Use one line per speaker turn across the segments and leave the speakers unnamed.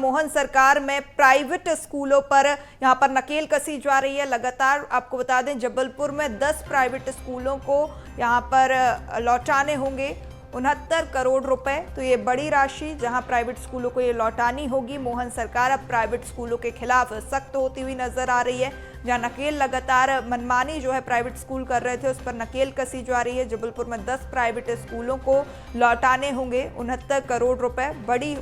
मोहन सरकार में प्राइवेट स्कूलों पर यहां पर नकेल कसी जा रही है। लगातार आपको बता दें, जबलपुर में 10 प्राइवेट स्कूलों को यहां पर लौटाने होंगे 69 करोड़ रुपए। तो ये बड़ी राशि जहां प्राइवेट स्कूलों को ये लौटानी होगी। मोहन सरकार अब प्राइवेट स्कूलों के खिलाफ सख्त होती हुई नजर आ रही है। जहां नकेल लगातार मनमानी जो है प्राइवेट स्कूल कर रहे थे, उस पर नकेल कसी जा रही है। जबलपुर में 10 प्राइवेट स्कूलों को लौटाने होंगे 69 करोड़ रुपए।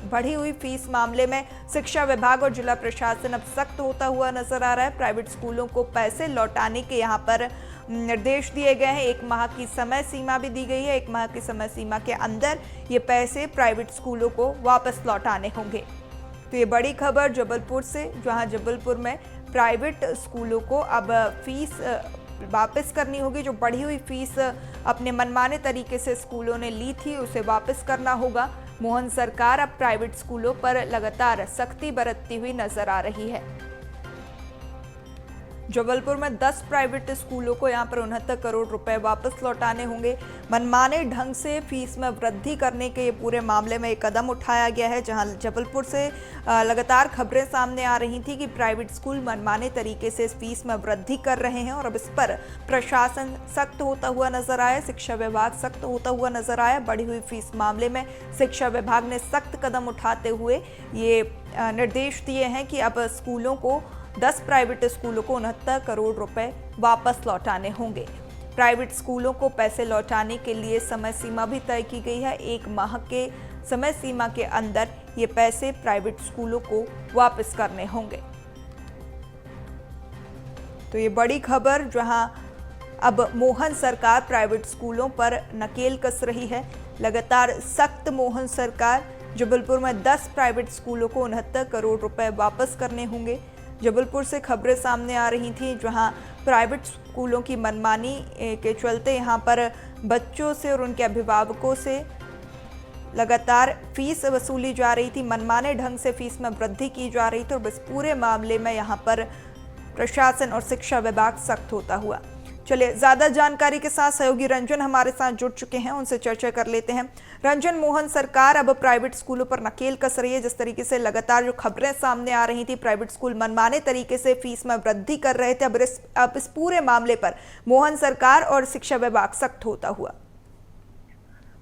बढ़ी हुई फीस मामले में शिक्षा विभाग और जिला प्रशासन अब सख्त होता हुआ नजर आ रहा है। प्राइवेट स्कूलों को पैसे लौटाने के यहाँ पर निर्देश दिए गए हैं। 1 माह की समय सीमा भी दी गई है। 1 माह की समय सीमा के अंदर ये पैसे प्राइवेट स्कूलों को वापस लौटाने होंगे। तो ये बड़ी खबर जबलपुर से, जहां जबलपुर में प्राइवेट स्कूलों को अब फीस वापस करनी होगी। जो बढ़ी हुई फीस अपने मनमाने तरीके से स्कूलों ने ली थी, उसे वापस करना होगा। मोहन सरकार अब प्राइवेट स्कूलों पर लगातार सख्ती बरतती हुई नजर आ रही है। जबलपुर में 10 प्राइवेट स्कूलों को यहां पर 69 करोड़ रुपए वापस लौटाने होंगे। मनमाने ढंग से फीस में वृद्धि करने के ये पूरे मामले में एक कदम उठाया गया है। जहां जबलपुर से लगातार खबरें सामने आ रही थी कि प्राइवेट स्कूल मनमाने तरीके से इस फीस में वृद्धि कर रहे हैं और अब इस पर प्रशासन सख्त होता हुआ नजर आया, शिक्षा विभाग सख्त होता हुआ नजर आया। बढ़ी हुई फीस मामले में शिक्षा विभाग ने सख्त कदम उठाते हुए ये निर्देश दिए हैं कि अब स्कूलों को 10 प्राइवेट स्कूलों को 69 करोड़ रुपए वापस लौटाने होंगे। प्राइवेट स्कूलों को पैसे लौटाने के लिए समय सीमा भी तय की गई है। 1 माह के समय सीमा के अंदर ये पैसे प्राइवेट स्कूलों को वापस करने होंगे। तो ये बड़ी खबर, जहां अब मोहन सरकार प्राइवेट स्कूलों पर नकेल कस रही है। लगातार सख्त मोहन सरकार। जबलपुर में 10 प्राइवेट स्कूलों को 69 करोड़ रुपए वापस करने होंगे। जबलपुर से खबरें सामने आ रही थी, जहां प्राइवेट स्कूलों की मनमानी के चलते यहां पर बच्चों से और उनके अभिभावकों से लगातार फीस वसूली जा रही थी। मनमाने ढंग से फीस में वृद्धि की जा रही थी और बस पूरे मामले में यहां पर प्रशासन और शिक्षा विभाग सख्त होता हुआ। चलिए, ज्यादा जानकारी के साथ सहयोगी रंजन हमारे साथ जुड़ चुके हैं, उनसे चर्चा कर लेते हैं। रंजन, मोहन सरकार अब प्राइवेट स्कूलों पर नकेल कस रही है। जिस तरीके से लगातार जो खबरें सामने आ रही थी, प्राइवेट स्कूल मनमाने तरीके से फीस में वृद्धि कर रहे थे, अब इस पूरे मामले पर मोहन सरकार और शिक्षा विभाग सख्त होता हुआ।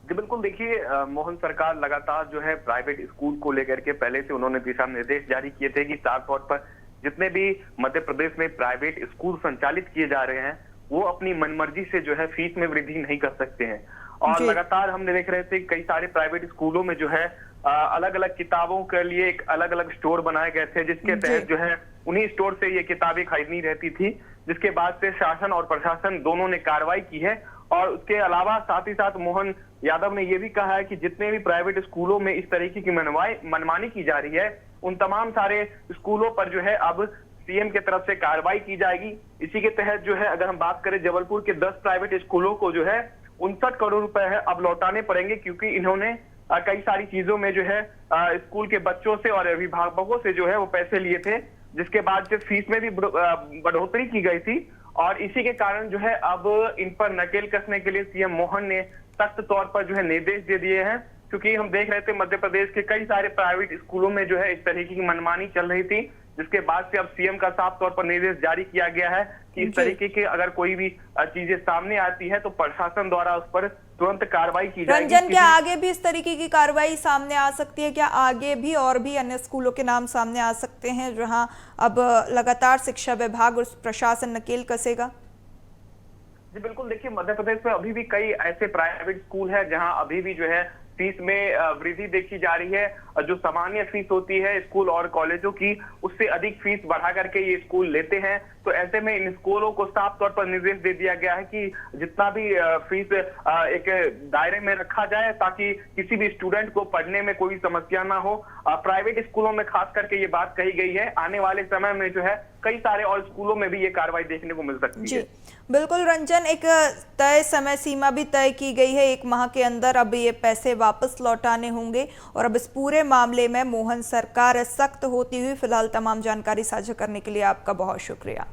जी बिल्कुल, देखिए मोहन सरकार लगातार जो है प्राइवेट स्कूल को लेकर के पहले से उन्होंने दिशा निर्देश जारी किए थे कि साफ तौर पर जितने भी मध्य प्रदेश में प्राइवेट स्कूल संचालित किए जा रहे हैं, वो अपनी मनमर्जी से जो है फीस में वृद्धि नहीं कर सकते हैं। और लगातार हमने देख रहे थे कई सारे प्राइवेट स्कूलों में जो है अलग अलग किताबों के लिए एक अलग अलग स्टोर बनाए गए थे, जिसके तहत जो है उन्हीं स्टोर से ये किताबें खरीदनी रहती थी। जिसके बाद से शासन और प्रशासन दोनों ने कार्रवाई की है। और उसके अलावा साथ ही साथ मोहन यादव ने यह भी कहा है कि जितने भी प्राइवेट स्कूलों में इस तरीके की मनमानी की जा रही है, उन तमाम सारे स्कूलों पर जो है अब सीएम की तरफ से कार्रवाई की जाएगी। इसी के तहत जो है अगर हम बात करें, जबलपुर के 10 प्राइवेट स्कूलों को जो है 59 करोड़ रुपए है अब लौटाने पड़ेंगे, क्योंकि इन्होंने कई सारी चीजों में जो है स्कूल के बच्चों से और अभिभावकों से जो है वो पैसे लिए थे, जिसके बाद जो फीस में भी बढ़ोतरी की गई थी। और इसी के कारण जो है अब इन पर नकेल कसने के लिए सीएम मोहन ने सख्त तौर पर जो है निर्देश दे दिए हैं। क्योंकि हम देख रहे थे मध्य प्रदेश के कई सारे प्राइवेट स्कूलों में जो है इस तरीके की मनमानी चल रही थी, जिसके बाद से अब सीएम का साफ तौर पर निर्देश जारी किया गया है कि इस तरीके के अगर कोई भी चीजें सामने आती है तो प्रशासन द्वारा उस पर तुरंत कार्रवाई की जाएगी।
रंजन, क्या आगे भी इस तरीके की कार्रवाई सामने आ सकती है? क्या आगे भी और भी अन्य स्कूलों के नाम सामने आ सकते हैं जहां अब लगातार शिक्षा विभाग और प्रशासन नकेल कसेगा?
जी बिल्कुल, देखिए मध्य प्रदेश में अभी भी कई ऐसे प्राइवेट स्कूल है जहां अभी भी जो है फीस में वृद्धि देखी जा रही है। जो सामान्य फीस होती है स्कूल और कॉलेजों की, उससे अधिक फीस बढ़ा करके ये स्कूल लेते हैं। तो ऐसे में इन स्कूलों को साफ तौर पर निर्देश दे दिया गया है कि जितना भी फीस एक दायरे में रखा जाए, ताकि किसी भी स्टूडेंट को पढ़ने में कोई समस्या ना हो। प्राइवेट स्कूलों में खास करके ये बात कही गई है। आने वाले समय में जो है कई सारे और स्कूलों में भी ये कार्रवाई देखने को मिल सकती है।
बिल्कुल रंजन, एक तय समय सीमा भी तय की गई है। 1 माह के अंदर अब ये पैसे वापस लौटाने होंगे और अब इस पूरे मामले में मोहन सरकार सख्त होती हुई। फिलहाल तमाम जानकारी साझा करने के लिए आपका बहुत शुक्रिया।